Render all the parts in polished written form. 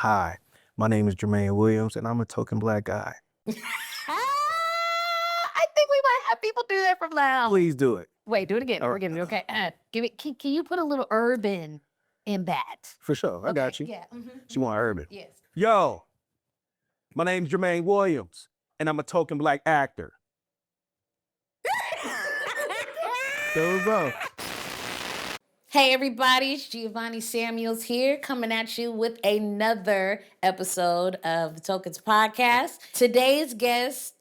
hi. My name is Jermaine Williams, and I'm a token black guy. I think we might have people do that from now. Please do it. Wait, do it again. All We're right. getting okay. Give it. Can you put a little urban in that? For sure, I got you. Yeah. She want urban. Yes. Yo, my name's Jermaine Williams, and I'm a token black actor. There we go. Hey everybody, it's Giovanni Samuels here, coming at you with another episode of the Tokens Podcast. Today's guest,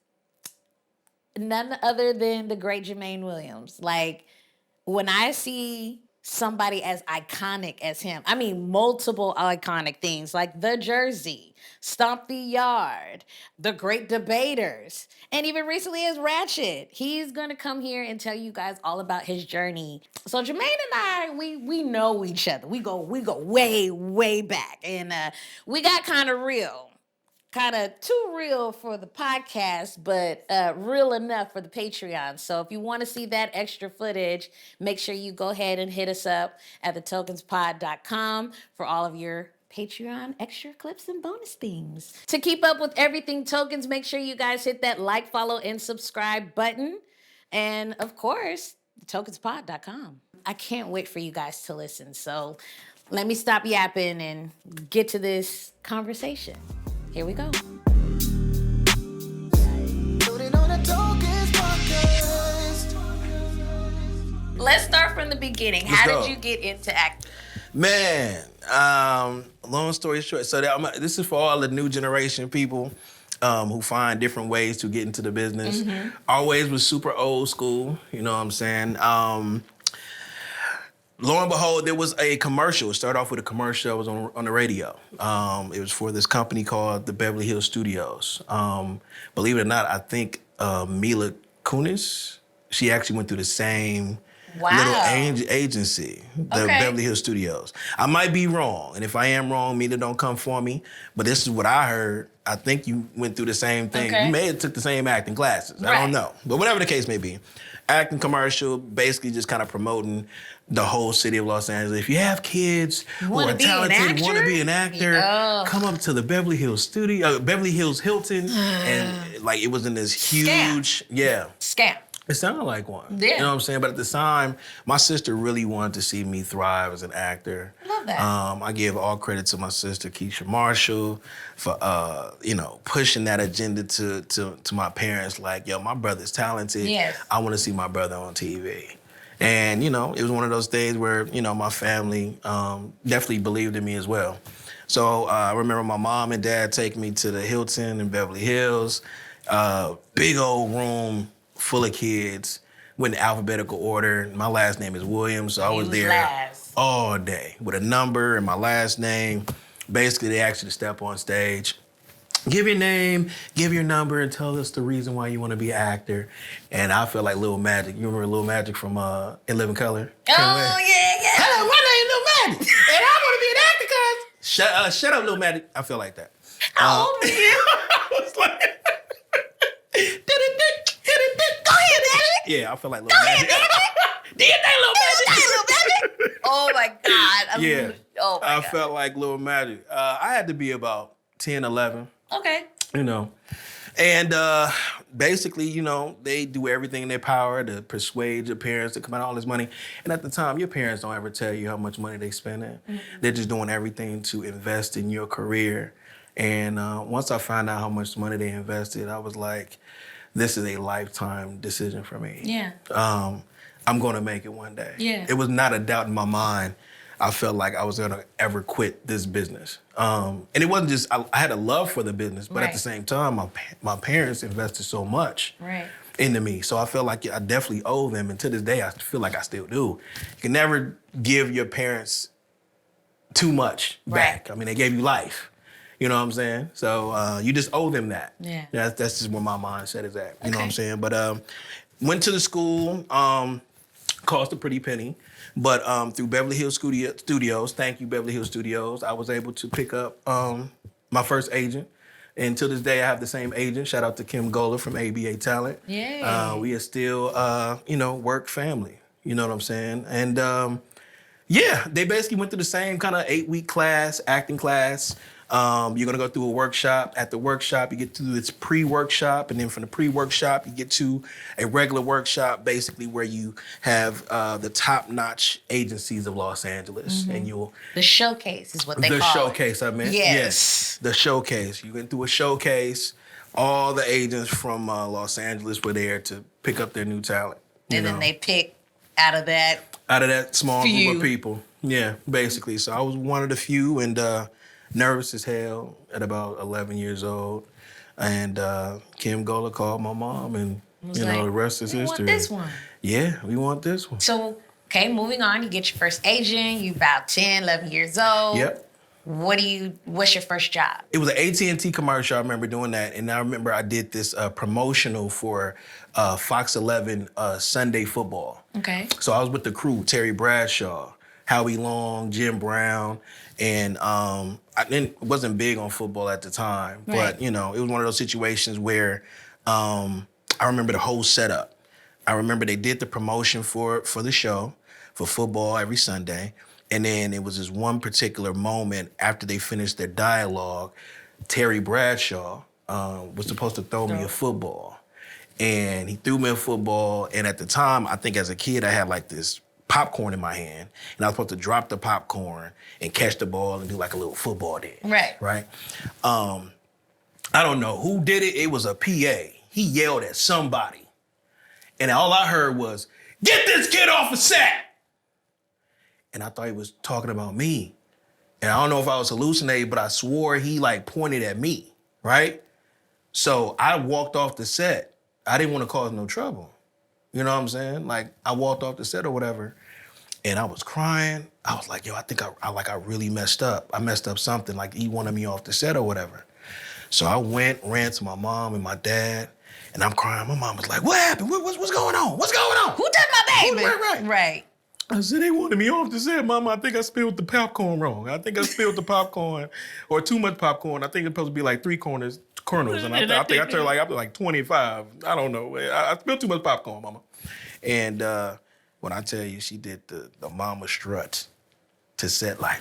none other than the great Jermaine Williams. Like, when I see somebody as iconic as him, I mean multiple iconic things like the Jersey, Stomp the Yard, the Great Debaters, and even recently as Ratchet. He's gonna come here and tell you guys all about his journey. So Jermaine and I, we know each other. We go way, way back, and we got kind of real. Kind of too real for the podcast, but real enough for the Patreon. So if you want to see that extra footage, make sure you go ahead and hit us up at thetokenspod.com for all of your Patreon extra clips and bonus things. To keep up with everything Tokens, make sure you guys hit that like, follow, and subscribe button. And of course, thetokenspod.com. I can't wait for you guys to listen. So let me stop yapping and get to this conversation. Here we go. Let's start from the beginning. How did you get into acting? Man, long story short, so this is for all the new generation people who find different ways to get into the business. Always was super old school, you know what I'm saying? Lo and behold, there was a commercial. It started off with a commercial that was on the radio. It was for this company called the Beverly Hills Studios. Believe it or not, I think Mila Kunis, she actually went through the same little agency, the Beverly Hills Studios. I might be wrong, and if I am wrong, Mila don't come for me, but this is what I heard. I think you went through the same thing. You may have took the same acting classes. I don't know, but whatever the case may be. Acting commercial, basically just kind of promoting the whole city of Los Angeles. If you have kids who are talented, want to be an actor, come up to the Beverly Hills Beverly Hills Hilton, and like it was in this huge, Scam. It sounded like one. Yeah. You know what I'm saying? But at the time, my sister really wanted to see me thrive as an actor. Love that. I give all credit to my sister, Keisha Marshall, for pushing that agenda to my parents. Like, yo, my brother's talented. Yes. I want to see my brother on TV. And, it was one of those days where, my family definitely believed in me as well. So I remember my mom and dad taking me to the Hilton in Beverly Hills, big old room full of kids, went in alphabetical order. My last name is Williams, so I was there all day with a number and my last name. Basically, they asked you to step on stage, give your name, give your number, and tell us the reason why you want to be an actor. And I felt like Lil Magic. You remember Lil Magic from In Living Color? Yeah. Hello, my name Lil Magic, and I want to be an actor, cuz. Shut up, Lil Magic. I feel like that. How old were you? I was like, Go ahead, Magic. yeah, I feel like Lil Magic. Do you think Lil Magic? Oh my God. I felt like Lil Magic. I had to be about 10, 11. Okay. And basically, they do everything in their power to persuade your parents to come out all this money. And at the time, your parents don't ever tell you how much money they spending. They're just doing everything to invest in your career. And once I found out how much money they invested, I was like, this is a lifetime decision for me. Yeah. I'm going to make it one day. Yeah. It was not a doubt in my mind. I felt like I was going to ever quit this business. And it wasn't just, I had a love for the business, but at the same time, my parents invested so much into me. So I felt like I definitely owe them. And to this day, I feel like I still do. You can never give your parents too much back. I mean, they gave you life. You know what I'm saying? So you just owe them that. Yeah. That's just where my mindset is at. You know what I'm saying? But went to the school, cost a pretty penny. But through Beverly Hills Studios, thank you, Beverly Hills Studios, I was able to pick up my first agent. And to this day, I have the same agent. Shout out to Kim Goller from ABA Talent. Yeah. We are still, work family. You know what I'm saying? And yeah, they basically went through the same kind of 8-week class, acting class. You're gonna go through a workshop. At the workshop, you get to this pre-workshop, and then from the pre-workshop, you get to a regular workshop, basically where you have the top-notch agencies of Los Angeles, and you'll The showcase is what they the call showcase. I meant Yes. the showcase. You went through a showcase. All the agents from Los Angeles were there to pick up their new talent. it. And then they pick out of that small few. group of people. Yeah, basically. So I was one of the few, and nervous as hell at about 11 years old. And Kim Gola called my mom, and was the like, rest is "We want history. this one." Yeah, we want this one. So, okay, moving on. You get your first agent. You about 10, 11 years old. Yep. What's your first job? It was an AT&T commercial. I remember doing that, and I remember I did this promotional for Fox 11 Sunday football. Okay. So I was with the crew: Terry Bradshaw, Howie Long, Jim Brown, and wasn't big on football at the time, Right. but it was one of those situations where I remember the whole setup. I remember they did the promotion for the show for football every Sunday. And then it was this one particular moment after they finished their dialogue, Terry Bradshaw was supposed to throw me a football. And he threw me a football. And at the time, I think as a kid, I had like this popcorn in my hand. And I was supposed to drop the popcorn and catch the ball and do like a little football dance. Right. Right? I don't know who did it. It was a PA. He yelled at somebody. And all I heard was, "Get this kid off the set!" And I thought he was talking about me. And I don't know if I was hallucinating, but I swore he like pointed at me, right? So I walked off the set. I didn't want to cause no trouble. You know what I'm saying? Like I walked off the set or whatever, and I was crying. I was like, yo, I think I really messed up. I messed up something, like he wanted me off the set or whatever. So I ran to my mom and my dad, and I'm crying. My mom was like, what happened? What's going on? What's going on? Who done my baby? Right. Right. I said, they wanted me off the set, Mama. I think I spilled the popcorn wrong. I think I spilled the popcorn or too much popcorn. I think it's supposed to be like 3 kernels. And I think I turned like after like 25. I don't know. I spilled too much popcorn, Mama. And when I tell you, she did the mama strut to set like,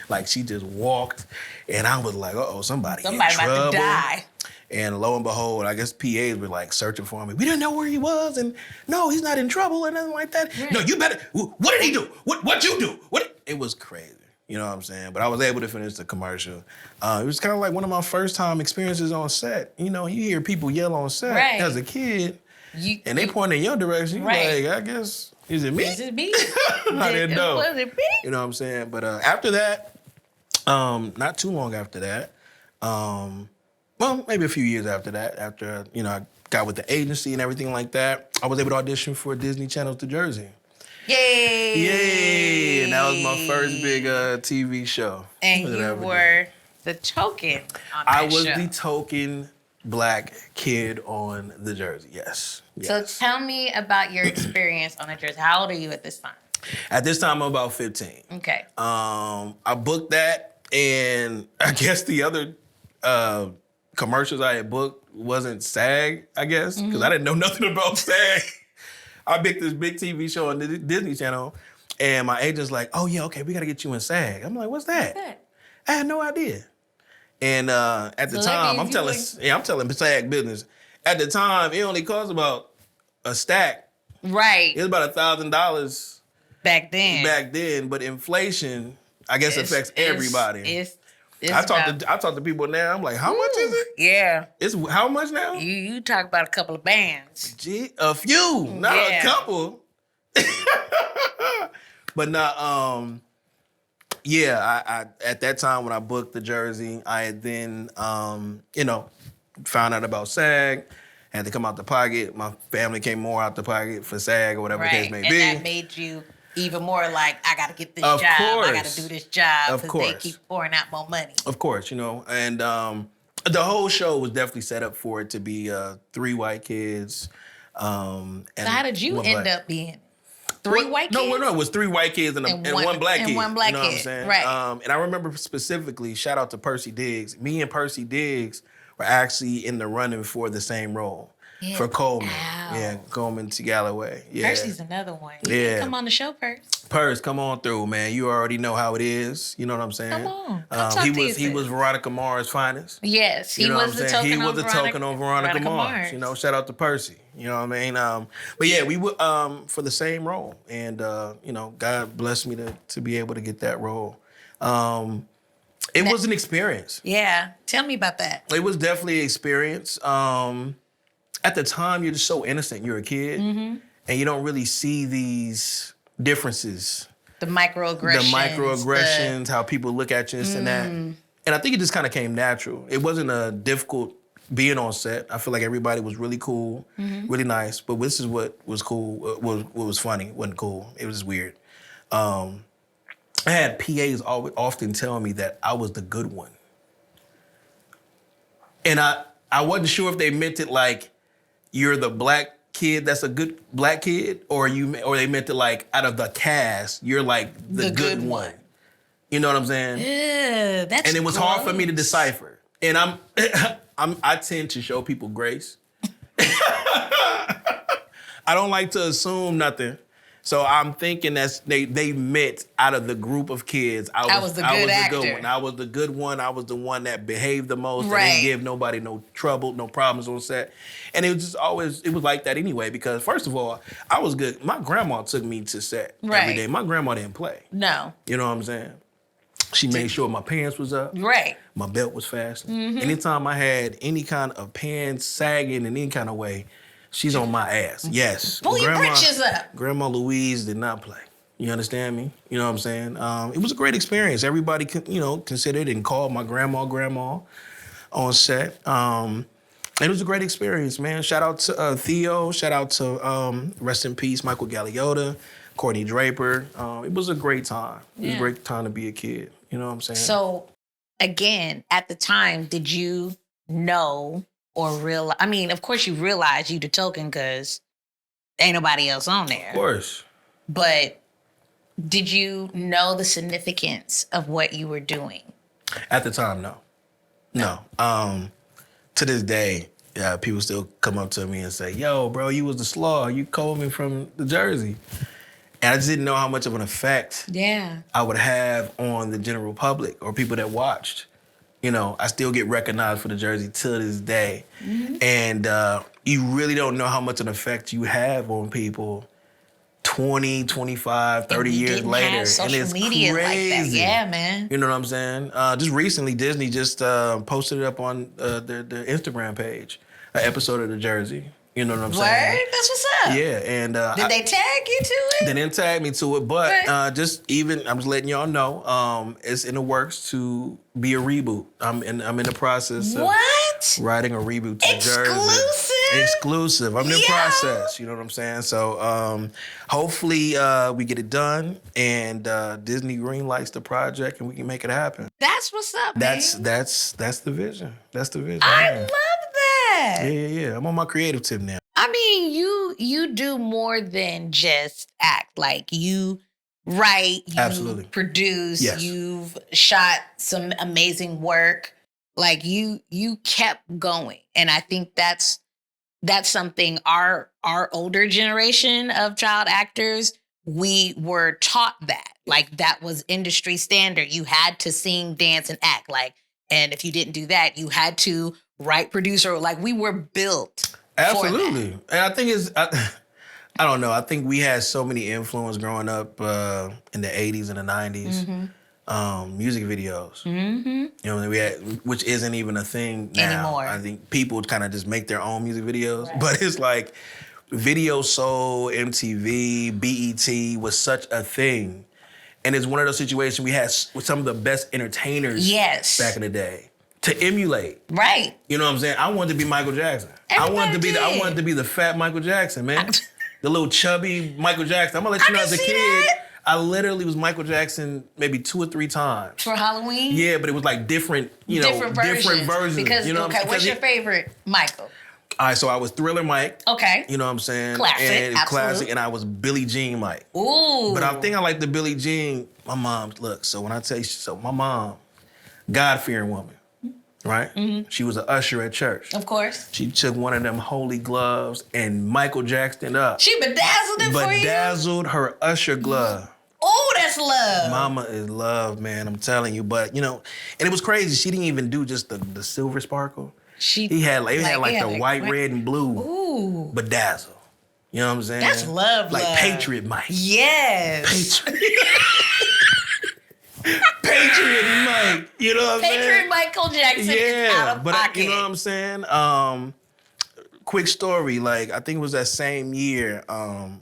like she just walked, and I was like, uh-oh, somebody in About trouble. to die. And lo and behold, I guess PAs were like searching for me. We didn't know where he was, and no, he's not in trouble and nothing like that. Right. No, you better. What did he do? What you do? What? It was crazy. You know what I'm saying? But I was able to finish the commercial. It was kind of like one of my first time experiences on set. You know, you hear people yell on set Right. as a kid, and they point in your direction. You Right. like, I guess, is it me? Is it me? I didn't know. Was it me? You know what I'm saying? But after that, not too long after that, well, maybe a few years after that, after, I got with the agency and everything like that, I was able to audition for Disney Channel's The Jersey. Yay! Yay! And that was my first big TV show. And that I you ever did. were the token on that I was show. the token black kid on The Jersey, yes. So tell me about your experience on The Jersey. How old are you at this time? At this time, I'm about 15. Okay. I booked that, and I guess the other commercials I had booked wasn't SAG, I guess, because I didn't know nothing about SAG. I booked this big TV show on the Disney Channel, and my agent's like, "Oh yeah, okay, we gotta get you in SAG." I'm like, "What's that?" I had no idea. And at the So that time, means I'm telling SAG business. At the time, it only cost about a stack. Right. It was about $1,000 Back then. back then, but inflation, I guess, affects everybody. It's I talk to people now. I'm like, how much is it? Yeah. It's how much now? You talk about a couple of bands. Gee, a few, not a couple. But not. I at that time when I booked The Jersey, I had then found out about SAG. Had to come out the pocket. My family came more out the pocket for SAG or whatever the case may and be. that made you even more like, I got to get this Of job. I course. got to do this job Of because they course. keep pouring out more money. Of course, and the whole show was definitely set up for it to be 3 white kids. And So how did you one end black. up being 3 white kids? No, it was 3 white kids and one black kid. And one black you know kid, what I'm saying? right. And I remember specifically, shout out to Percy Diggs. Me and Percy Diggs were actually in the running for the same role. for Coleman. Out. Yeah, Coleman to Galloway. Yeah. Percy's another one. You Yeah. can come on the show, Percy. Purse, come on through, man. You already know how it is. You know what I'm saying? Come on. Come talk he to was you, he was Veronica Mars' finest. Yes, he You know was what the I'm saying? token He on was a token on Veronica Mars. You know, shout out to Percy. You know what I mean? But yeah, we were for the same role, and you know, God blessed me to be able to get that role. It was an experience. Yeah, tell me about that. It was definitely an experience. At the time, you're just so innocent. You're a kid, and you don't really see these differences. The microaggressions. How people look at you, this and that. And I think it just kind of came natural. It wasn't a difficult being on set. I feel like everybody was really cool, really nice. But this is what was cool, what was funny. It wasn't cool. It was just weird. I had PAs often telling me that I was the good one. And I wasn't sure if they meant it like you're the black kid that's a good black kid, or they meant it like out of the cast, you're like the good one. You know what I'm saying? Yeah, that's and it was hard for me to decipher. And I tend to show people grace. I don't like to assume nothing. So I'm thinking that they meant out of the group of kids, I was the good one. I was the good one. I was the one that behaved the most. Right. I didn't give nobody no trouble, no problems on set. And it was just always, it was like that anyway, because first of all, I was good. My grandma took me to set every day. My grandma didn't play. No. You know what I'm saying? She made sure my pants was up. Right. My belt was fastened. Anytime I had any kind of pants sagging in any kind of way, she's on my ass. Yes. Pull your britches up. Grandma Louise did not play. You understand me? You know what I'm saying? It was a great experience. Everybody, considered and called my grandma on set. It was a great experience, man. Shout out to Theo. Shout out to, rest in peace, Michael Galeota, Courtney Draper. It was a great time. It was a great time to be a kid. You know what I'm saying? So, again, at the time, did you know or realize? I mean, of course you realized you the token because ain't nobody else on there. Of course. But did you know the significance of what you were doing? At the time, no. No. To this day, people still come up to me and say, yo, bro, you was the slaw. You Coleman from the Jersey. And I just didn't know how much of an effect I would have on the general public or people that watched. You know, I still get recognized for the Jersey to this day. And you really don't know how much an effect you have on people 20, 25, 30 years later. Have social and it's media crazy. Like that. Yeah, man. You know what I'm saying? Just recently, Disney just posted it up on their Instagram page, an episode of the Jersey. You know what I'm saying? Word? That's what's up. Yeah, and did they tag you to it? They didn't tag me to it, but I'm just letting y'all know, it's in the works to be a reboot. I'm in the process of writing a reboot to Jersey. Exclusive. I'm in the process. You know what I'm saying? So hopefully we get it done and Disney greenlights the project and we can make it happen. That's what's up, That's man. that's the vision. That's the vision. I love that. Yeah. I'm on my creative tip now. I mean, you do more than just act. Like you write, you Absolutely. produce, Yes. you've shot some amazing work. Like you kept going. And I think that's something our older generation of child actors, we were taught that. Like that was industry standard. You had to sing, dance, and act. Like, and if you didn't do that, you had to write, produce, or like we were built. Absolutely. And I think I don't know. I think we had so many influence growing up in the 80s and the 90s. Music videos. You know, we had, which isn't even a thing now. Anymore. I think people kind of just make their own music videos. Right. But it's like Video Soul, MTV, BET was such a thing. And it's one of those situations we had with some of the best entertainers back in the day to emulate. Right. You know what I'm saying? I wanted to be Michael Jackson. I wanted to be the fat Michael Jackson, man. The little chubby Michael Jackson. I'm gonna let you know as a kid. I literally was Michael Jackson maybe 2 or 3 times. For Halloween? Yeah, but it was like different versions. Because, you know what's your favorite Michael? All right, so I was Thriller Mike. Okay. You know what I'm saying? Classic. And I was Billie Jean Mike. Ooh. But I think I like the Billie Jean. My mom, look, so when I tell you, my mom, God-fearing woman. right? Mm-hmm. She was an usher at church. Of course. She took one of them holy gloves and Michael Jackson up. She bedazzled it for you? Bedazzled her usher glove. Oh, that's love. Mama is love, man. I'm telling you. But and it was crazy. She didn't even do just the silver sparkle. He had the white, red, and blue. Ooh. Bedazzle. You know what I'm saying? That's love. Like Patriot Mike. Yes. Patriot Mike. You know what I'm saying? Patriot Michael Jackson is out of pocket. You know what I'm saying? Quick story, I think it was that same year,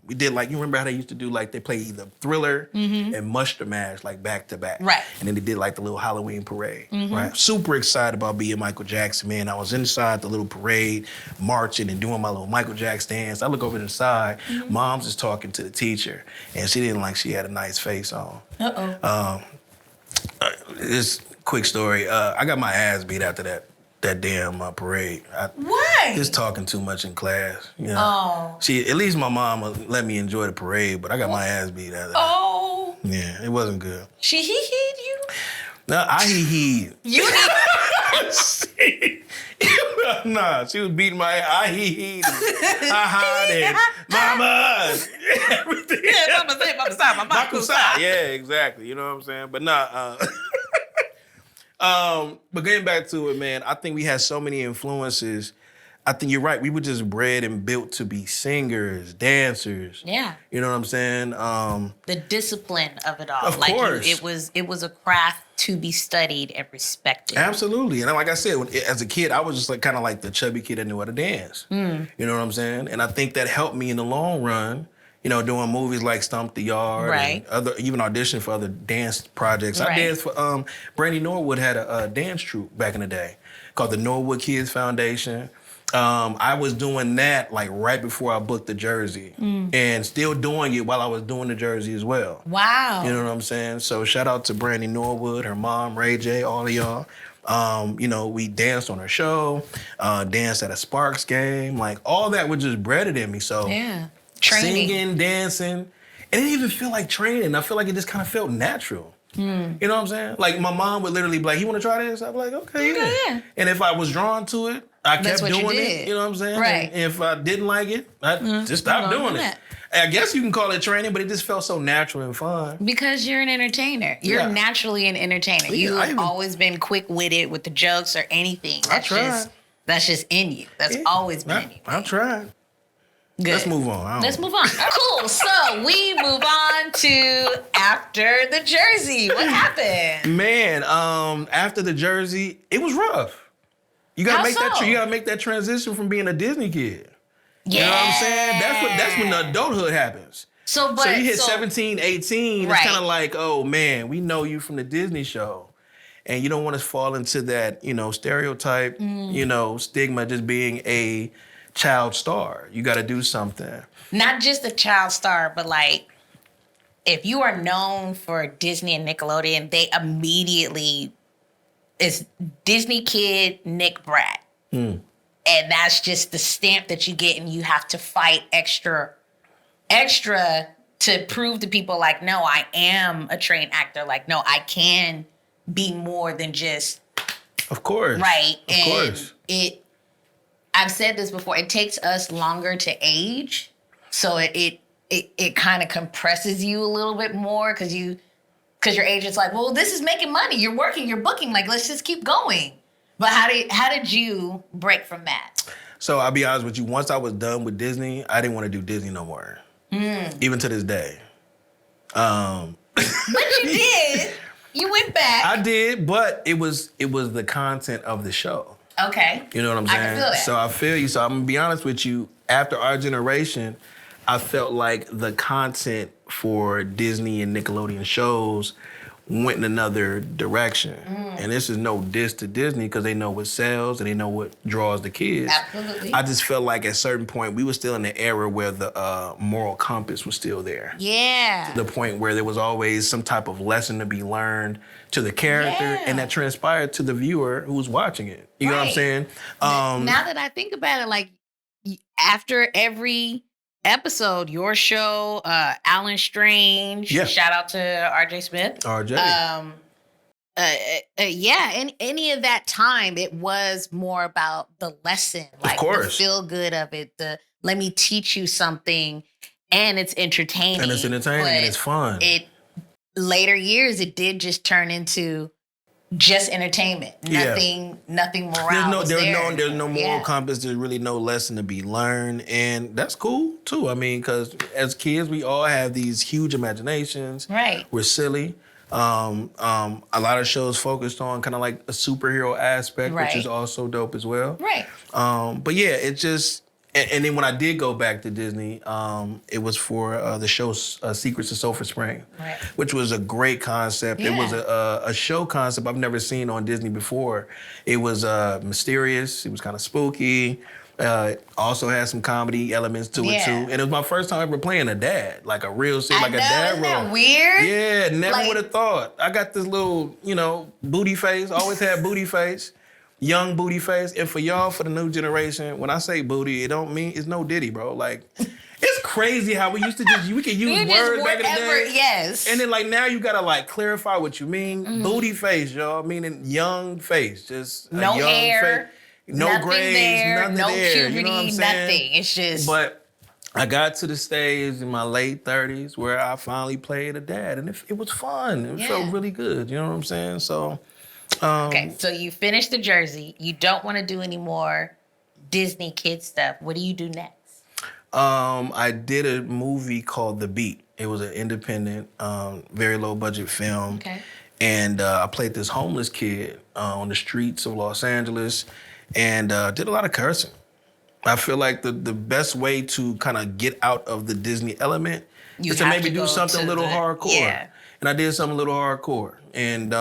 we did you remember how they used to do they play either Thriller and Muster Mash back to back. Right. And then they did the little Halloween parade. Right. Super excited about being Michael Jackson, man. I was inside the little parade, marching and doing my little Michael Jackson dance. I look over to the side, Mom's is talking to the teacher, and she didn't she had a nice face on. This quick story, I got my ass beat after that damn parade. Why? Just talking too much in class. Oh. At least my mom let me enjoy the parade, but I got my ass beat out of that. Oh. Yeah, it wasn't good. She hee-heed you? No, I hee-heed. You Nah, she was beating my ass. I hee-heed. I mama. Everything. Yeah, mama say, mama stop, mama kusai. Yeah, exactly. You know what I'm saying? But nah, but getting back to it, man, I think we had so many influences. I think you're right. We were just bred and built to be singers, dancers. Yeah. You know what I'm saying? The discipline of it all. Of course. It was a craft to be studied and respected. Absolutely. And like I said, as a kid, I was just kind of like the chubby kid that knew how to dance. You know what I'm saying? And I think that helped me in the long run. Doing movies like Stomp the Yard, right? And even audition for other dance projects. Right. I danced for Brandy Norwood had a dance troupe back in the day called the Norwood Kids Foundation. I was doing that right before I booked the Jersey, and still doing it while I was doing the Jersey as well. Wow. You know what I'm saying? So shout out to Brandy Norwood, her mom, Ray J, all of y'all. We danced on her show, danced at a Sparks game, all that was just bred in me. So yeah. Training. Singing, dancing. It didn't even feel like training. I feel like it just kind of felt natural. You know what I'm saying? My mom would literally be like, you want to try this? I'd be like, okay, yeah. And if I was drawn to it, I kept doing it. You know what I'm saying? Right. And if I didn't like it, I just stopped doing it. I guess you can call it training, but it just felt so natural and fun. Because you're an entertainer. You're naturally an entertainer. You've always been quick-witted with the jokes or anything. That's just in you. That's always been in you. I tried. Good. Let's move on. Let's move on. Cool. So we move on to after the Jersey. What happened? Man, after the Jersey, it was rough. You gotta make that transition from being a Disney kid. Yeah. You know what I'm saying? That's when the adulthood happens. So you hit 17, 18, right. It's kind of like, oh man, we know you from the Disney show. And you don't want to fall into that, stereotype, stigma, just being a child star. You got to do something. Not just a child star, but if you are known for Disney and Nickelodeon, they immediately is Disney kid, Nick Brat. And that's just the stamp that you get, and you have to fight extra to prove to people no, I am a trained actor. No, I can be more than just. Of course. Right. Of course. I've said this before, it takes us longer to age. So it kind of compresses you a little bit more because your agent's well, this is making money. You're working, you're booking. Let's just keep going. But how did you break from that? So I'll be honest with you. Once I was done with Disney, I didn't want to do Disney no more. Even to this day. But you did. You went back. I did, but it was the content of the show. Okay. You know what I'm saying? I can feel that. So I feel you. So I'm going to be honest with you. After our generation, I felt like the content for Disney and Nickelodeon shows went in another direction. And this is no diss to Disney because they know what sells and they know what draws the kids. Absolutely. I just felt like at a certain point, we were still in the era where the moral compass was still there. Yeah. To the point where there was always some type of lesson to be learned to the character and that transpired to the viewer who was watching it. You know what I'm saying? Now that I think about it, after every episode, your show, Alan Strange, shout out to RJ Smith. RJ. Yeah, and any of that time, it was more about the lesson, like the course. feel good of it. The let me teach you something, and it's entertaining. And it's entertaining and it's fun. It later years, it did just turn into just entertainment. Nothing moral. There's no moral compass. There's really no lesson to be learned, and that's cool too. I mean, because as kids, we all have these huge imaginations. Right. We're silly. A lot of shows focused on kind of like a superhero aspect, which is also dope as well. Right. But yeah, it just. And then when I did go back to Disney, it was for the show Secrets of Sulphur Spring, which was a great concept. Yeah. It was a show concept I've never seen on Disney before. It was mysterious. It was kind of spooky. Also had some comedy elements to it too. And it was my first time ever playing a dad, like a real like a dad isn't role. That weird? Yeah, never would have thought. I got this little, booty face. Always had booty face. Young booty face. And for y'all, for the new generation, when I say booty, it don't mean it's no Diddy, bro. Like, it's crazy how we used to we could use words back in the day. Yes. And then like now you gotta like clarify what you mean. Mm-hmm. Booty face, y'all, meaning young face. Just no a young hair, face. No nothing grades, there, nothing no there. puberty, You know what I'm saying? nothing. It's just. But I got to the stage in my late 30s where I finally played a dad, and it was fun. It felt really good. You know what I'm saying? So. Okay, so you finished the jersey. You don't want to do any more Disney kid stuff. What do you do next? I did a movie called The Beat. It was an independent, very low budget film. Okay. And I played this homeless kid on the streets of Los Angeles and did a lot of cursing. I feel like the best way to kind of get out of the Disney element is to maybe do something a little hardcore. Yeah. And I did something a little hardcore. And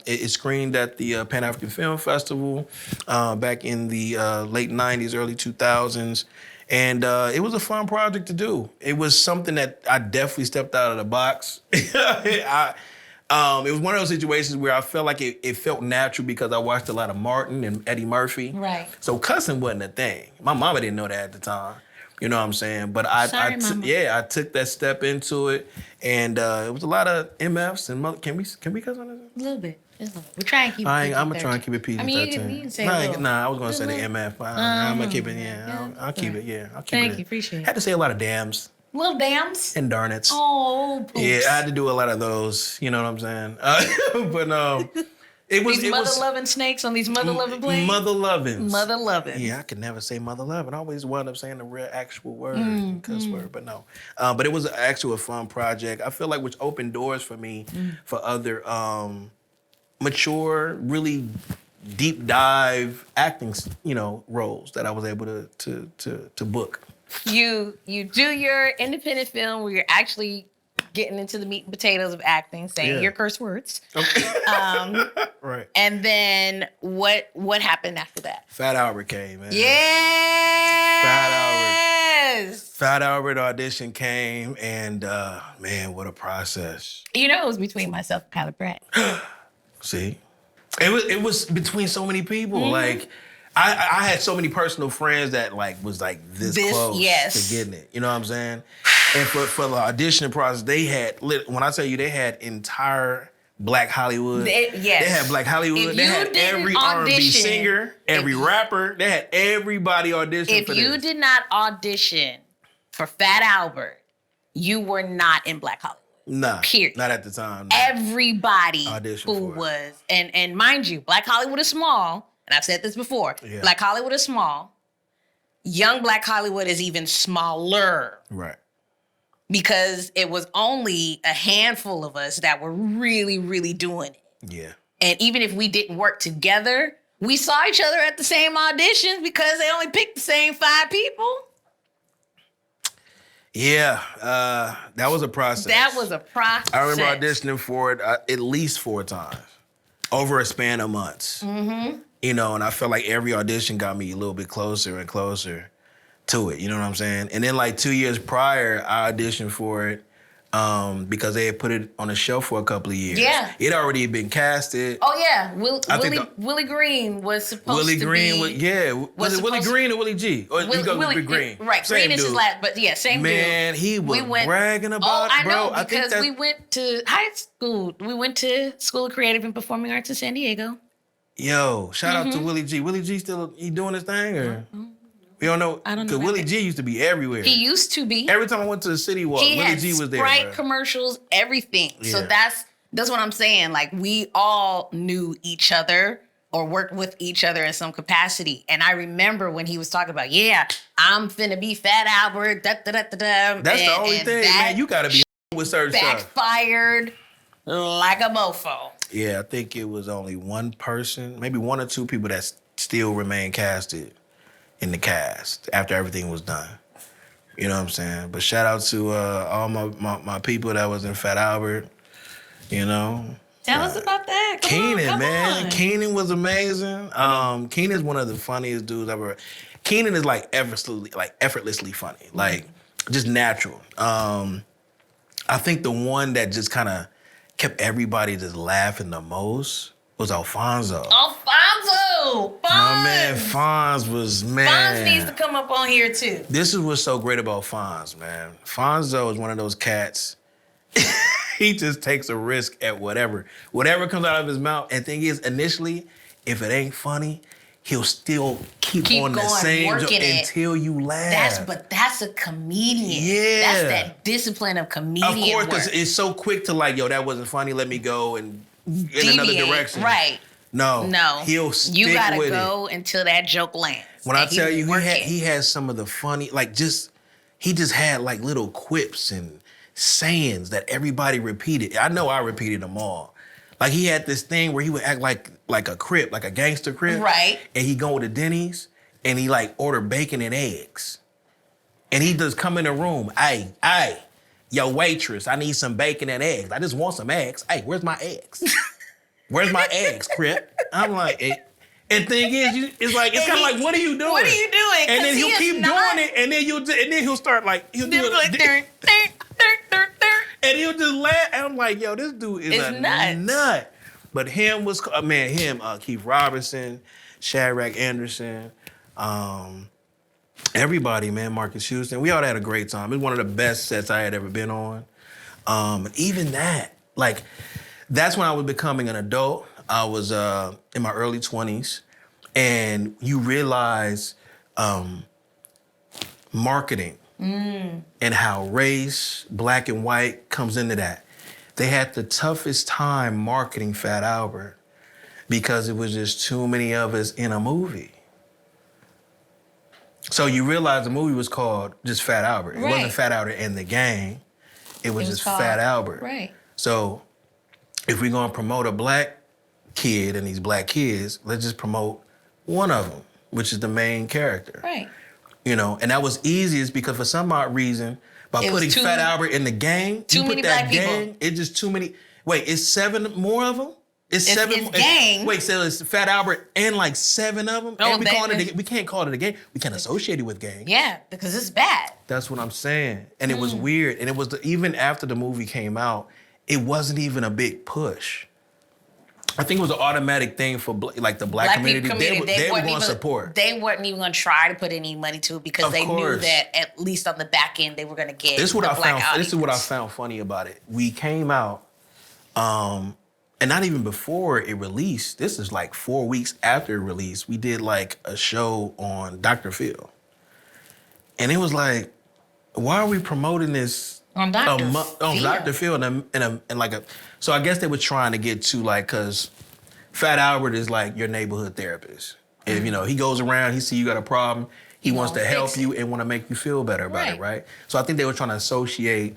it screened at the Pan-African Film Festival back in the late 90s, early 2000s. And it was a fun project to do. It was something that I definitely stepped out of the box. It was one of those situations where I felt like it felt natural because I watched a lot of Martin and Eddie Murphy. Right. So cussing wasn't a thing. My mama didn't know that at the time. You know what I'm saying? But I took that step into it, and it was a lot of MFs and can we cuss on this? A little bit. We're trying to keep it I'm gonna try and keep it PG-13. I mean, you can say I was gonna say the MF. I'm gonna keep it. I'll keep it. Yeah, I'll keep it. Thank you, appreciate it. Had to say a lot of dams. Little dams and darnets. Oh, poops. Yeah, I had to do a lot of those. You know what I'm saying? But it was these mother-loving snakes on these mother-loving planes. Mother-lovings. Mother-loving. Yeah, I could never say mother-loving. I always wound up saying the real actual word, cuss word, but no. But it was actually a fun project. I feel like which opened doors for me for other mature, really deep dive acting, roles that I was able to book. You do your independent film where you're actually getting into the meat and potatoes of acting, saying your curse words. Okay. Right. And then what happened after that? Fat Albert came, man. Yes. Fat Albert audition came, and man, what a process. It was between myself and Kyla Pratt. See, it was between so many people. Like, I had so many personal friends that was this close to getting it. You know what I'm saying? And for the auditioning process, they had, when I tell you, they had entire Black Hollywood. They had Black Hollywood. They had every R&B singer, every rapper. They had everybody audition for this. If you did not audition for Fat Albert, you were not in Black Hollywood. Nah, period. Not at the time. No. Everybody who was, and mind you, Black Hollywood is small, and I've said this before. Yeah. Black Hollywood is small. Young Black Hollywood is even smaller. Right. Because it was only a handful of us that were really, really doing it. Yeah. And even if we didn't work together, we saw each other at the same auditions because they only picked the same 5 people. Yeah, that was a process. I remember auditioning for it at least 4 times over a span of months. Mm-hmm. And I felt like every audition got me a little bit closer and closer to it. You know what I'm saying? And then 2 years prior, I auditioned for it because they had put it on a shelf for a couple of years. Yeah. It already had been casted. Oh yeah, think Willie Green was supposed Willie to Green be. was, yeah. Was it Willie Green or Willie G? Or you go with Green. Right, Same Green is his dude. last, but yeah, same dude. Man, he was bragging about I it, bro. know, I think because that- we went to high school. We went to School of Creative and Performing Arts in San Diego. Yo, shout out to Willie G. Willie G still he doing his thing or? We don't know. I don't know Because that Willie bit. G used to be everywhere. He used to be. Every time I went to the City Walk, He Willie had G was there. Sprite bro. commercials, everything. So Yeah. that's what I'm saying. Like, we all knew each other or worked with each other in some capacity. And I remember when he was talking about, yeah, I'm finna be Fat Albert. Da, da, da, da, da. That's the only thing, man. You got to be with certain stuff. Backfired like a mofo. Yeah, I think it was only one person, maybe one or two people that still remain casted in the cast after everything was done. You know what I'm saying? But shout out to all my people that was in Fat Albert. You know, Tell us about that. Keenan, man. On. Keenan was amazing. Keenan's one of the funniest dudes I've ever. Keenan is like effortlessly funny, like just natural. I think the one that just kind of kept everybody just laughing the most was Alfonso. Alfonso! Fonz! My man Fonz was, Fonz needs to come up on here too. This is what's so great about Fonz, man. Fonzo is one of those cats. He just takes a risk at whatever comes out of his mouth. And thing is, initially, if it ain't funny, he'll still keep on the going, same working it. until you laugh. That's a comedian. Yeah. That's that discipline of comedian Of course, because work. it's so quick to like, yo, that wasn't funny. Let me go and in another Deviate. direction. Right. No, No. stick You gotta with go until that joke lands. When I And tell you, work it. he has some of the funny, like he just had like little quips and sayings that everybody repeated. I know I repeated them all. Like he had this thing where he would act like a Crip, like a gangster Crip. Right. And he go to Denny's and he like order bacon and eggs. And he just come in the room, hey, yo waitress, I need some bacon and eggs. I just want some eggs. Hey, where's my eggs? Where's my eggs, Crip? I'm like, and thing is, it's kind of like, what are you doing? What are you doing? And then 'Cause he'll he is keep not- doing it, and then he'll start like he'll do They'll be like, it, "Dur." and he'll just laugh. And I'm like, yo, this dude is It's a nuts. nut. But him was Keith Robinson, Shadrack Anderson, everybody, man, Marcus Houston. We all had a great time. It was one of the best sets I had ever been on. Even that, like, that's when I was becoming an adult. I was in my early 20s, and you realize marketing and how race, black and white, comes into that. They had the toughest time marketing Fat Albert because it was just too many of us in a movie. So you realize the movie was called just Fat Albert. It Right. wasn't Fat Albert and the Gang. It was just called- Fat Albert. Right. So if we're gonna promote a black kid and these black kids, let's just promote one of them, which is the main character. Right. You know, and that was easiest because for some odd reason, by It was putting too- Fat Albert in the Gang, too you many put that black people. gang, it's just too many. Wait, it's 7 more of them? It's 7 it's more. gang. Wait, so it's Fat Albert and like 7 of them? Oh, and that- we can't call it a gang. We can't associate it with gang. Yeah, because it's bad. That's what I'm saying. And it was weird. And it was even after the movie came out, it wasn't even a big push. I think it was an automatic thing for like the black community. They were weren't going to even- support. They weren't even going to try to put any money to it because Of they knew course. that at least on the back end they were going to get This is what the I black found. This is what I audience. found funny about it. We came out, and not even before it released. This is like 4 weeks after it released. We did like a show on Dr. Phil, and it was like, why are we promoting this On Dr. on Phil. Dr. Phil and like a? So I guess they were trying to get to like, cause Fat Albert is like your neighborhood therapist. If you know he goes around, he see you got a problem. He wants to gonna help fix you and want to make you feel better about it, Right. right? So I think they were trying to associate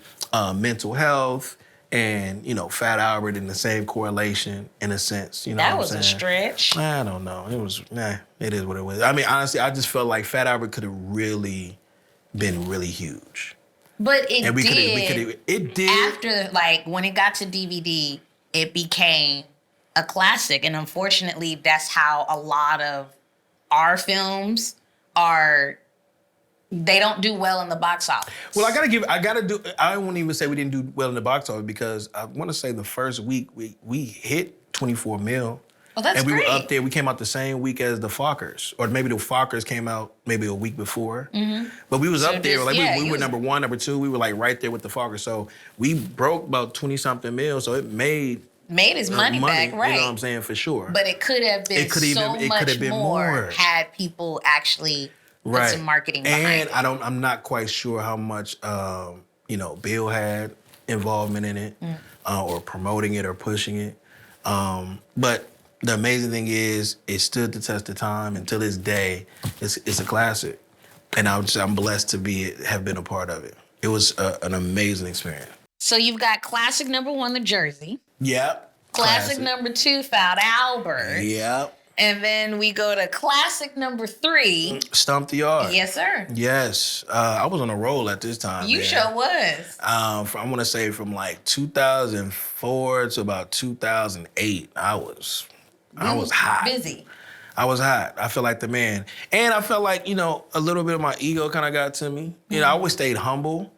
mental health and, you know, Fat Albert in the same correlation in a sense. You know That what was I'm a saying? stretch. I don't know. It was, it is what it was. I mean, honestly, I just felt like Fat Albert could have really been really huge. But it And did. it did. After, like, when it got to DVD, it became a classic. And unfortunately, that's how a lot of our films are they don't do well in the box office. Well, I won't even say we didn't do well in the box office because I want to say the first week we hit 24 mil. Oh, that's and we great. were up there. We came out the same week as the Fockers, or maybe the Fockers came out maybe a week before. Mm-hmm. But we was up there. We were number one, number two. We were like right there with the Fockers. So we broke about 20-something mil. So it made his money back, right? You know what I'm saying, for sure. But it could have been much more had people actually put some marketing behind it. And I'm not quite sure how much Bill had involvement in it, or promoting it or pushing it. But the amazing thing is, it stood the test of time, and to this day, it's a classic. And I'm blessed to have been a part of it. It was an amazing experience. So you've got classic number 1, The Jersey. Yep. Classic number 2, Foul Albert. Yep. And then we go to classic number 3. Stomp the Yard. Yes, sir. Yes. I was on a roll at this time. You sure was. I want to say from like 2004 to about 2008, I was hot. Busy. I was hot. I felt like the man. And I felt like, a little bit of my ego kind of got to me. I always stayed humble.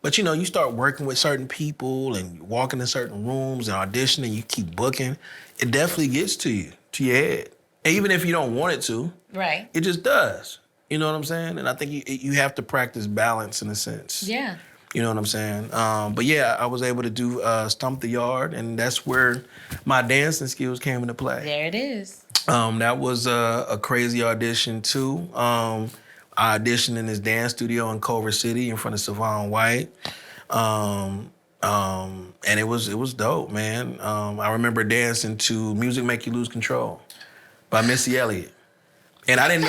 But, you start working with certain people and walking in certain rooms and auditioning, you keep booking. It definitely gets to you, to your head. Even if you don't want it to. Right. It just does. You know what I'm saying? And I think you have to practice balance in a sense. Yeah. You know what I'm saying? But yeah, I was able to do Stomp the Yard, and that's where my dancing skills came into play. There it is. That was a crazy audition too. I auditioned in this dance studio in Culver City in front of Savon White. And it was dope, man. I remember dancing to Music Make You Lose Control by Missy Elliott. And I didn't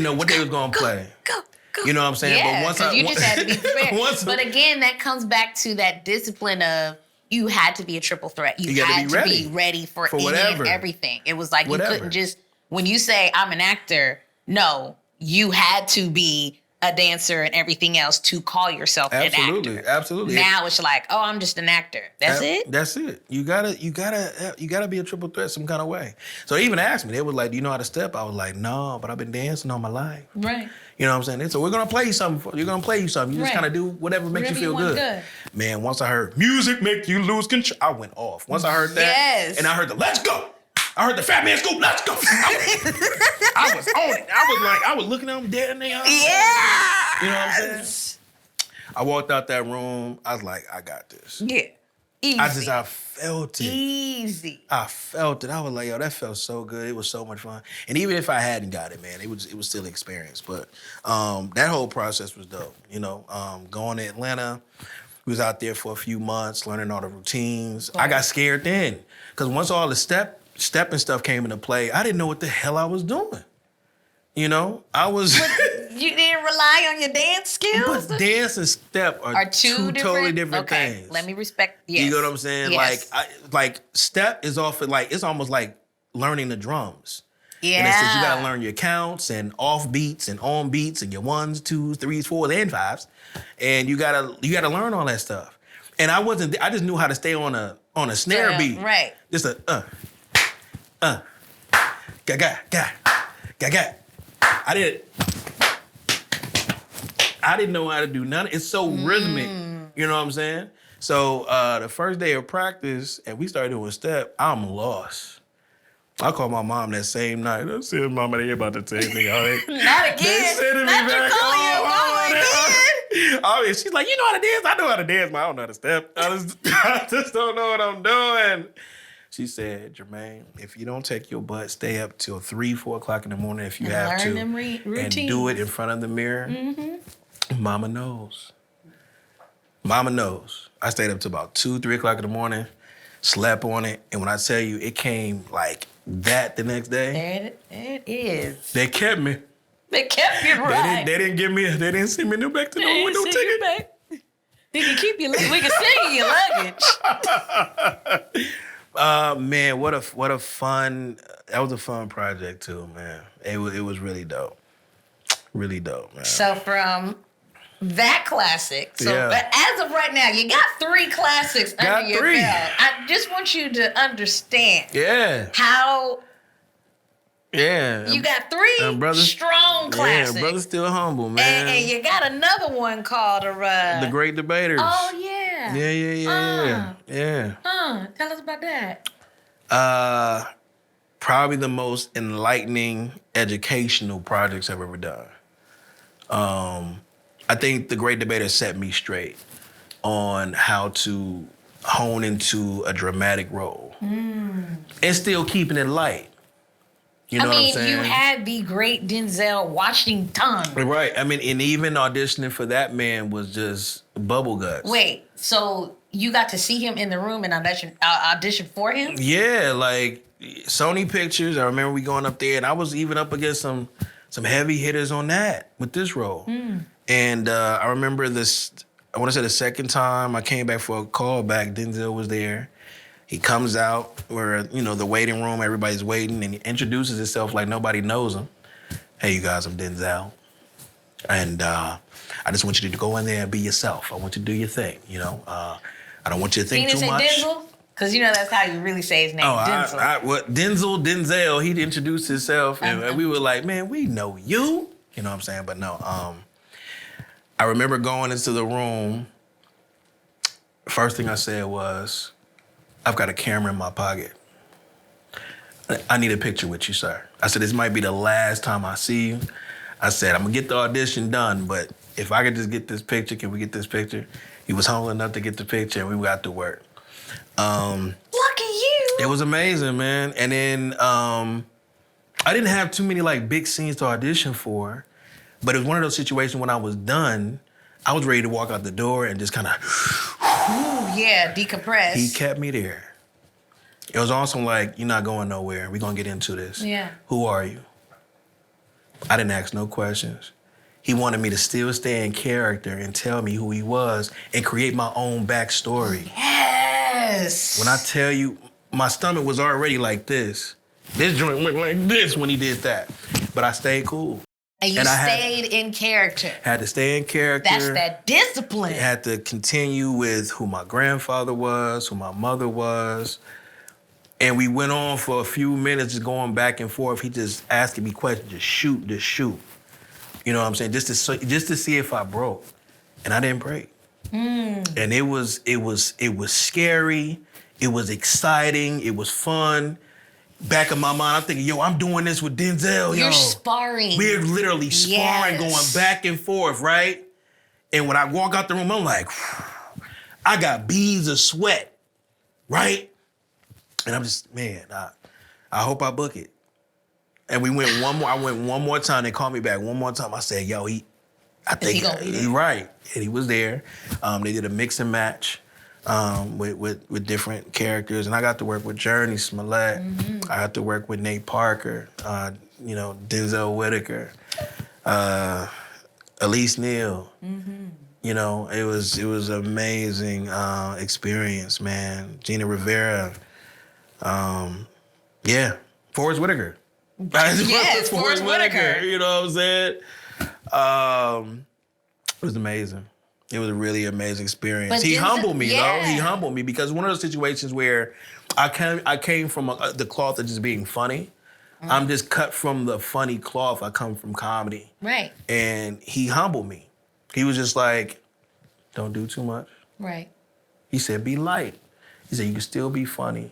know what they was gonna play. Go. You know what I'm saying? Yeah, because you just had to be prepared. But again, that comes back to that discipline of you had to be a triple threat. You had to be ready for whatever. Everything. It was like you couldn't just, when you say I'm an actor, no, you had to be a dancer and everything else to call yourself an actor. Absolutely. Now it's like, oh, I'm just an actor. That's it? That's it. You gotta be a triple threat some kind of way. So they even asked me, they was like, do you know how to step? I was like, no, but I've been dancing all my life. Right. You know what I'm saying? So we're gonna play you something. You're gonna play you something. You just kind of do whatever makes you feel good. Man, once I heard Music Make You Lose Control, I went off. Once I heard that, and I heard the Let's Go. I heard the Fat Man Scoop, let's go. I was on it. I was looking at them dead in their eyes. Yeah. You know what I'm saying? I walked out that room. I was like, I got this. Yeah. Easy. I felt it. Easy. I felt it. I was like, yo, that felt so good. It was so much fun. And even if I hadn't got it, man, it was still an experience. But that whole process was dope. Going to Atlanta, we was out there for a few months, learning all the routines. Right. I got scared then. Because once all the stepping stuff came into play, I didn't know what the hell I was doing. I was... You didn't rely on your dance skills? But dance and step are two totally different things. Let me respect, yes. You know what I'm saying? Yes. Like step is often it's almost like learning the drums. Yeah. And it says you gotta learn your counts and off beats and on beats and your 1s, 2s, 3s, 4s, and 5s. And you gotta learn all that stuff. And I just knew how to stay on a snare beat. Right. Just ga. I didn't know how to do none. It's so rhythmic. You know what I'm saying? So the first day of practice, and we started doing step, I'm lost. I called my mom that same night. I said, Mama, they about to take me. All right. Not again. They said to me Not back you calling your mama again. I mean, she's like, you know how to dance? I know how to dance, but I don't know how to step. I just don't know what I'm doing. She said, Jermaine, if you don't take your butt, stay up till 3, 4 o'clock in the morning if you have to. Learn them routines. And do it in front of the mirror. Mm-hmm. Mama knows. Mama knows. I stayed up till about 2, 3 o'clock in the morning, slept on it, and when I tell you, it came like that the next day. There it is. They kept me. They kept you right. They didn't send me back to no window ticket. They can keep you. We can send you your luggage. Man, what a fun. That was a fun project too, man. It was really dope. Really dope, man. So from that classic, but as of right now, you got 3 classics under your belt. I just want you to understand how Yeah. You got three strong classics. Yeah, brother's still humble, man. And you got another one called The Great Debaters. Oh yeah. Yeah. Tell us about that. Probably the most enlightening educational projects I've ever done. I think The Great Debater set me straight on how to hone into a dramatic role and still keeping it light. You know what I'm saying? You had the great Denzel Washington. Right. I mean, and even auditioning for that man was just bubble guts. Wait, so you got to see him in the room and audition for him? Yeah, like Sony Pictures. I remember we going up there, and I was even up against some heavy hitters on that with this role. And I remember this. I want to say the second time I came back for a callback, Denzel was there. He comes out where, the waiting room, everybody's waiting, and he introduces himself like nobody knows him. Hey, you guys, I'm Denzel. And I just want you to go in there and be yourself. I want you to do your thing, I don't want you to think too much. Denzel? Because that's how you really say his name, Denzel. Denzel, he introduced himself, and we were like, man, we know you. You know what I'm saying? But no, I remember going into the room. First thing I said was, I've got a camera in my pocket. I need a picture with you, sir. I said, this might be the last time I see you. I said, I'm gonna get the audition done, but if I could just get this picture, can we get this picture? He was humble enough to get the picture, and we got to work. Lucky you. It was amazing, man. And then I didn't have too many big scenes to audition for, but it was one of those situations when I was done, I was ready to walk out the door and just kind of, decompress. He kept me there. It was also like, you're not going nowhere. We're going to get into this. Yeah. Who are you? I didn't ask no questions. He wanted me to still stay in character and tell me who he was and create my own backstory. Yes. When I tell you, my stomach was already like this. This joint went like this when he did that. But I stayed cool. And you stayed in character. Had to stay in character. That's that discipline. Had to continue with who my grandfather was, who my mother was. And we went on for a few minutes just going back and forth. He just asking me questions, just shoot. You know what I'm saying? Just to see if I broke. And I didn't break. And it was scary. It was exciting. It was fun. Back in my mind, I'm thinking, I'm doing this with Denzel, You're sparring. We're literally sparring, going back and forth, right? And when I walk out the room, I'm like, I got beads of sweat, right? And I'm just, man, I hope I book it. And we went one more. I went one more time. They called me back one more time. I said, I think he's right. And he was there. They did a mix and match. With different characters, and I got to work with Journey Smollett. I got to work with Nate Parker, Denzel Whitaker, Elise Neal. It was an amazing experience, man. Gina Rivera, Forrest Whitaker. Yes, Forrest Whitaker. You know what I'm saying? It was amazing. It was a really amazing experience. But he humbled me, though. He humbled me because one of those situations where I came from the cloth of just being funny. I'm just cut from the funny cloth. I come from comedy. Right. And he humbled me. He was just like, don't do too much. Right. He said, be light. He said, you can still be funny,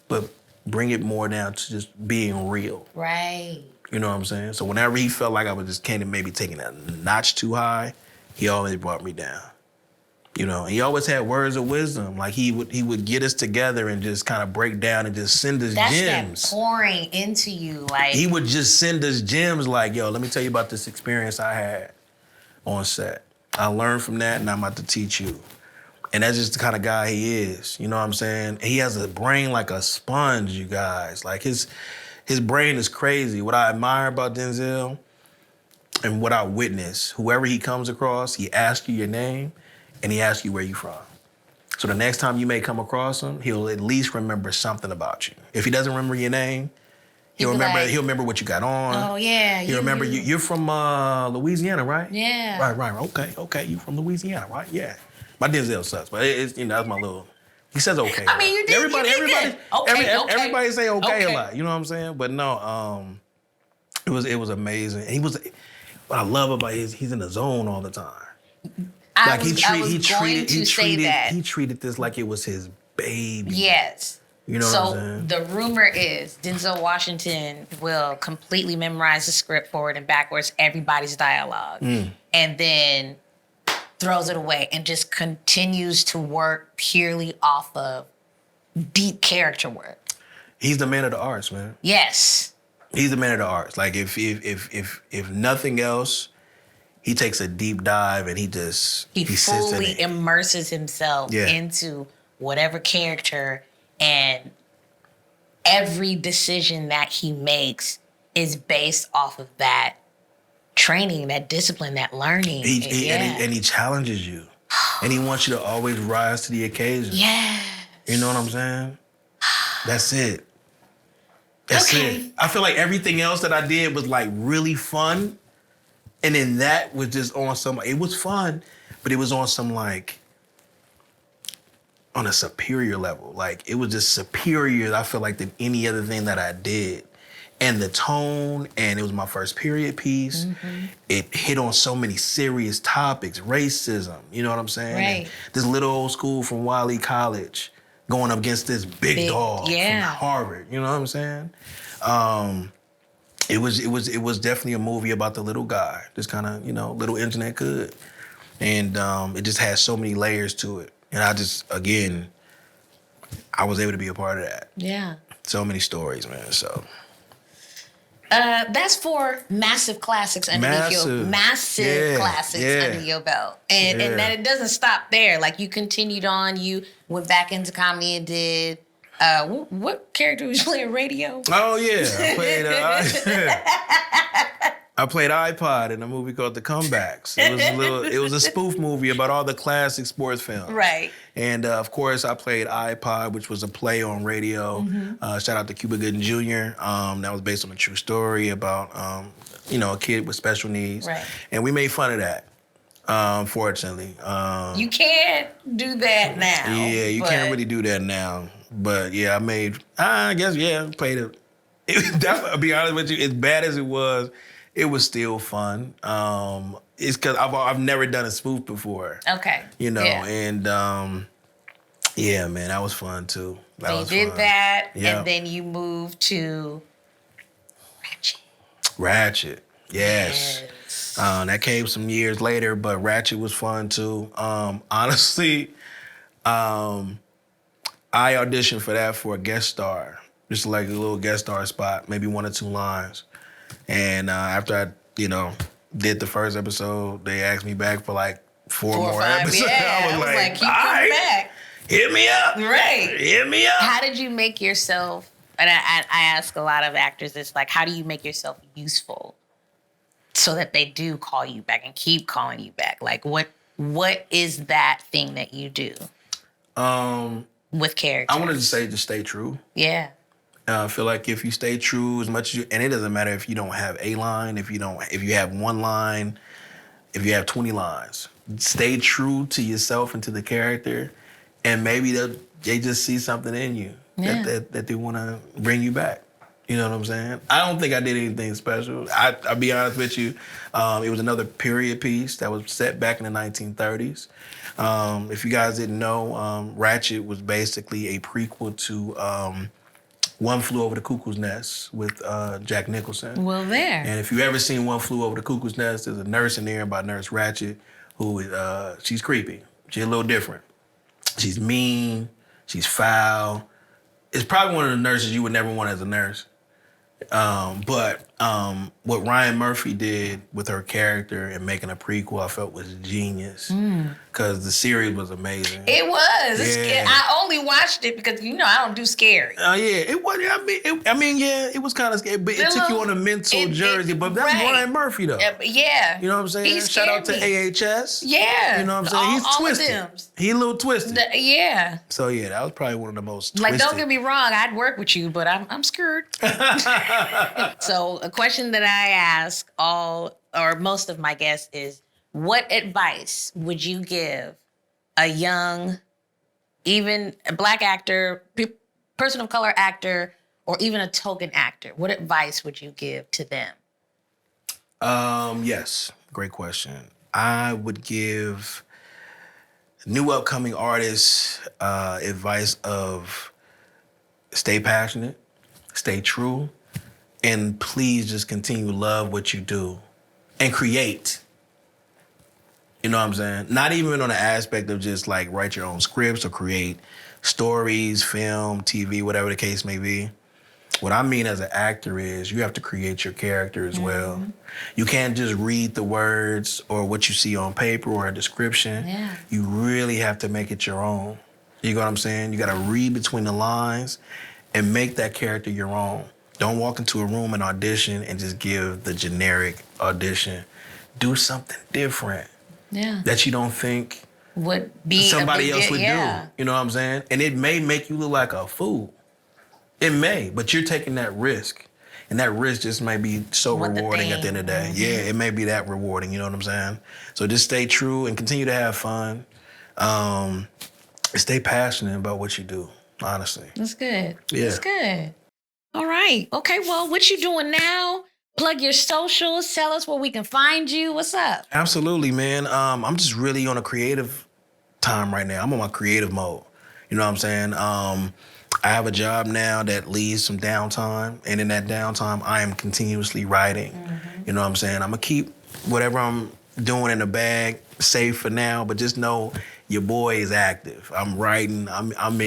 but bring it more down to just being real. Right. You know what I'm saying? So whenever he felt like I was just kind of maybe taking a notch too high, he always brought me down. And he always had words of wisdom. Like he would get us together and just kind of break down and just send us gems. That's that pouring into you. He would just send us gems like, let me tell you about this experience I had on set. I learned from that and I'm about to teach you. And that's just the kind of guy he is. You know what I'm saying? He has a brain like a sponge, you guys. Like his brain is crazy. What I admire about Denzel and what I witness, whoever he comes across, he asks you your name and he asks you where you from. So the next time you may come across him, he'll at least remember something about you. If he doesn't remember your name, he'll remember what you got on. Oh yeah. He'll remember you're from Louisiana, right? Yeah. Right. Okay, you from Louisiana, right? Yeah. My Denzel sucks, but it's that's my little. He says okay. I mean, you did. Everybody good. Okay. Everybody say okay a lot. You know what I'm saying? But no, It was amazing. And what I love about he's in the zone all the time. I was going to say that. He treated this like it was his baby. Yes. You know what I'm saying? So the rumor is Denzel Washington will completely memorize the script forward and backwards, everybody's dialogue, and then throws it away and just continues to work purely off of deep character work. He's the man of the arts, man. Yes. He's the man of the arts. Like if nothing else, he takes a deep dive and he fully immerses himself into whatever character, and every decision that he makes is based off of that training, that discipline, that learning. And he challenges you. And he wants you to always rise to the occasion. Yeah. You know what I'm saying? That's it. That's it. I feel like everything else that I did was like really fun. And then that was just on it was fun, but it was on on a superior level. Like it was just superior, I feel like, than any other thing that I did. And the tone, and it was my first period piece. Mm-hmm. It hit on so many serious topics, racism, you know what I'm saying? Right. And this little old school from Wiley College going up against this big dog from Harvard, you know what I'm saying? It was definitely a movie about the little guy, just kind of, little internet good. And it just has so many layers to it. And I was able to be a part of that. Yeah. So many stories, man, so. That's 4 massive classics underneath your classics under your belt, and then it doesn't stop there. Like you continued on, you went back into comedy and did. What character was you playing? Radio? Oh yeah, I played iPod in a movie called The Comebacks. It was a spoof movie about all the classic sports films. Right. And of course, I played iPod, which was a play on radio. Mm-hmm. Shout out to Cuba Gooding Jr. That was based on a true story about a kid with special needs. Right. And we made fun of that. Unfortunately. You can't do that now. Yeah, you can't really do that now. But yeah, played it. I'll be honest with you, as bad as it was still fun. It's because I've never done a spoof before. Okay. And man, that was fun too. So you did that, and then you moved to Ratchet. Ratchet, yes. That came some years later, but Ratchet was fun too. Honestly, I auditioned for that for a guest star, just like a little guest star spot, maybe 1 or 2 lines. And after I, did the first episode, they asked me back for like 4 more episodes. Yeah, I was like, keep coming back. Hit me up. Right. Hit me up. How did you make yourself, and I ask a lot of actors this, like, how do you make yourself useful so that they do call you back and keep calling you back? Like, what is that thing that you do with characters? I wanted to say just stay true. Yeah. I feel like if you stay true as much as you, and it doesn't matter if you don't have a line, if you have 1 line, if you have 20 lines, stay true to yourself and to the character, and maybe they just see something in you that they want to bring you back. You know what I'm saying? I don't think I did anything special. I'll be honest with you. It was another period piece that was set back in the 1930s. If you guys didn't know, Ratchet was basically a prequel to One Flew Over the Cuckoo's Nest with Jack Nicholson. Well, there. And if you ever seen One Flew Over the Cuckoo's Nest, there's a nurse in there by Nurse Ratchet who is, she's creepy. She's a little different. She's mean. She's foul. It's probably one of the nurses you would never want as a nurse. But what Ryan Murphy did with her character and making a prequel, I felt was genius. Because the series was amazing. It was. Yeah. I only watched it because, I don't do scary. It was. It was kind of scary, but it took you on a mental journey. But that's Ryan Murphy, though. Yeah. You know what I'm saying? Shout out to AHS. Yeah. You know what I'm saying? He's twisted. He's a little twisted. Yeah. So, yeah, that was probably one of the most twisted. Like, don't get me wrong, I'd work with you, but I'm scared. So, a question that I ask most of my guests is, what advice would you give a young, even a Black actor, person of color actor, or even a token actor? What advice would you give to them Yes, great question. I would give new upcoming artists advice of stay passionate, stay true, and please just continue to love what you do and create. You know what I'm saying? Not even on the aspect of just like write your own scripts or create stories, film, TV, whatever the case may be. What I mean as an actor is you have to create your character as well. You can't just read the words or what you see on paper or a description. Yeah. You really have to make it your own. You know what I'm saying? You got to read between the lines and make that character your own. Don't walk into a room and audition and just give the generic audition. Do something different that you don't think would be somebody else would do. You know what I'm saying? And it may make you look like a fool. It may, but you're taking that risk. And that risk just may be so rewarding at the end of the day. Yeah, it may be that rewarding, you know what I'm saying? So just stay true and continue to have fun. Stay passionate about what you do, honestly. That's good. Yeah. That's good. All right. Okay, well, what you doing now? Plug your socials. Tell us where we can find you. What's up? Absolutely, man. I'm just really on a creative time right now. I'm on my creative mode. You know what I'm saying? I have a job now that leaves some downtime, and in that downtime, I am continuously writing. You know what I'm saying? I'm gonna keep whatever I'm doing in the bag safe for now, but just know your boy is active. I'm writing. I'm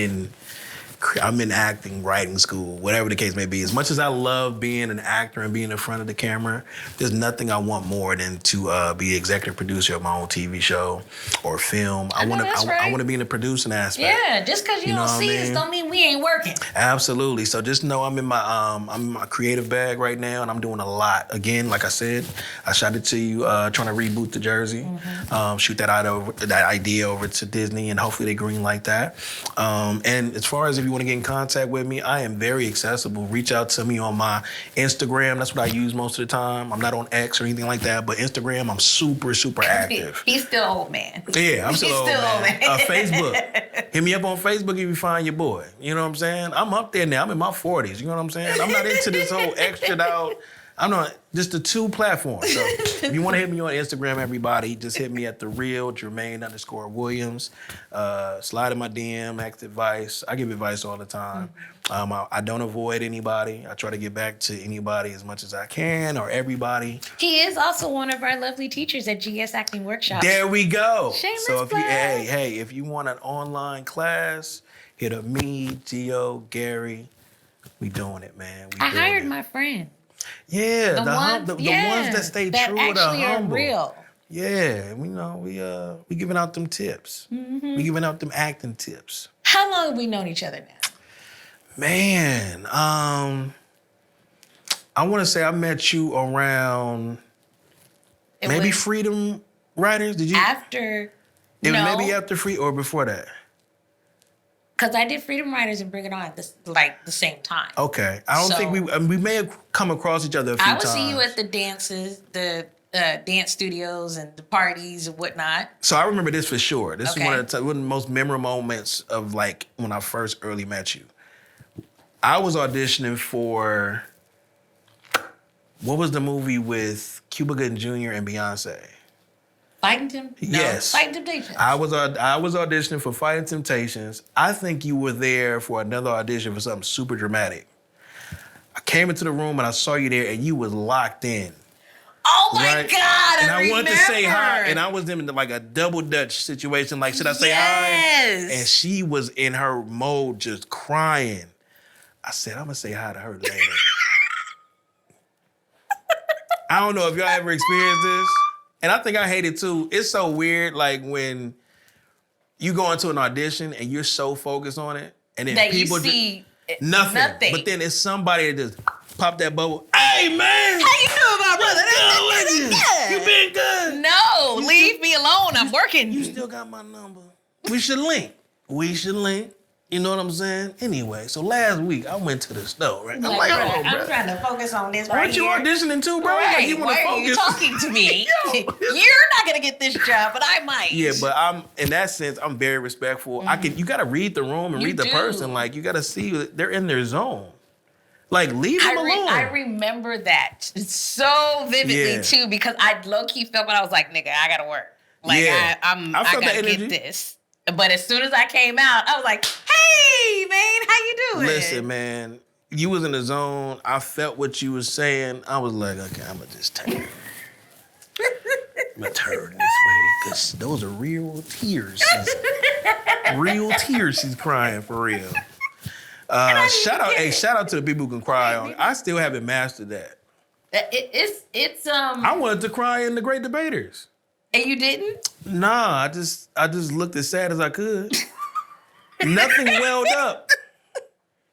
in acting, writing school, whatever the case may be. As much as I love being an actor and being in front of the camera, there's nothing I want more than to be executive producer of my own TV show or film. I want to be in the producing aspect. Yeah, just because you don't see us don't mean we ain't working. Absolutely. So just know I'm in my creative bag right now, and I'm doing a lot. Again, like I said, I shot it to you, trying to reboot the Jersey, shoot that idea over to Disney, and hopefully they green light that. And as far as if you want to get in contact with me, I am very accessible. Reach out to me on my Instagram. That's what I use most of the time. I'm not on X or anything like that, but Instagram, I'm super, super active. He's still old man. Yeah, I'm still old man. Facebook. Hit me up on Facebook if you find your boy. You know what I'm saying? I'm up there now. I'm in my 40s. You know what I'm saying? I'm not into this whole extra out. I'm not, just the two platforms. So if you want to hit me on Instagram, everybody, just hit me at the real Jermaine_Williams. Slide in my DM, ask advice. I give advice all the time. I don't avoid anybody. I try to get back to anybody as much as I can, or everybody. He is also one of our lovely teachers at GS Acting Workshop. There we go. Shameless so if plug. if you want an online class, hit up me, Gio, Gary. We doing it, man. I hired my friend. Yeah, the ones that stay that true to actually are humble. real. Yeah, we giving out them tips. We giving out them acting tips. How long have we known each other now? Man, I want to say I met you around maybe Freedom Writers. Did you after? No, maybe after Free or before that. Because I did Freedom Writers and Bring It On at the same time. Okay, I don't think we may have come across each other a few times. I would see you at the dances, the dance studios and the parties and whatnot. So I remember this for sure. This is one of the most memorable moments of like when I first early met you. I was auditioning for, what was the movie with Cuba Gooding Jr. and Beyonce? Fighting Temptations? Yes. Fighting Temptations. I was auditioning for Fighting Temptations. I think you were there for another audition for something super dramatic. I came into the room and I saw you there and you was locked in. Oh my God, and I remember. wanted to say hi, and I was in like a double Dutch situation. Like, should I say hi? And she was in her mode just crying. I said, I'm gonna say hi to her later. I don't know if y'all ever experienced this. And I think I hate it too. It's so weird, like when you go into an audition and you're so focused on it, and then that people you see nothing. But then it's somebody that just pop that bubble. Hey man, how you doing, my brother? You been good? No, leave me alone. I'm working. You still got my number. We should link. You know what I'm saying? Anyway, so last week I went to the store, right? I'm like, oh, bro. I'm trying to focus on this right here. What you auditioning to, bro? Right. Like, you want to focus? Why are you talking to me? You're not gonna get this job, but I might. Yeah, but I'm in that sense, I'm very respectful. You gotta read the room and read the person. Like, you gotta see they're in their zone. Like, leave him alone. I remember that so vividly too, because I low-key felt when I was like, nigga, I gotta work. Like, I gotta get this. But as soon as I came out, I was like, hey, man, how you doing? Listen, man, you was in the zone. I felt what you was saying. I was like, okay, I'm gonna just turn. I'm gonna turn this way, because those are real tears. Real tears she's crying, for real. Shout out to the people who can cry on. I still haven't mastered that. It's I wanted to cry in The Great Debaters. And you didn't? Nah, I just looked as sad as I could. Nothing welled up.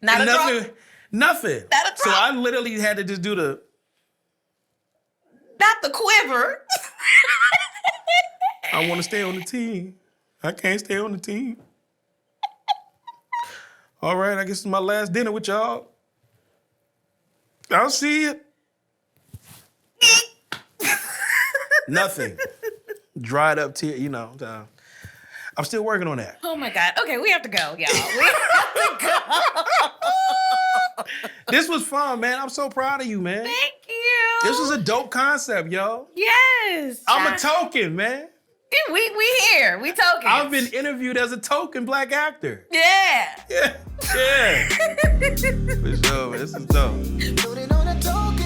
Nothing. Not a drop. So I literally had to just do the. Not the quiver. I want to stay on the team. I can't stay on the team. All right, I guess it's my last dinner with y'all. I'll see you. Nothing. Dried up tear, you know. I'm still working on that. Oh my God. Okay, we have to go, y'all. We have to go. This was fun, man. I'm so proud of you, man. Thank you. This was a dope concept, yo. Yes. I'm a token, man. Yeah, we here. We talking. I've been interviewed as a token black actor. Yeah. Yeah. For sure, man. This is dope. Put it on a token.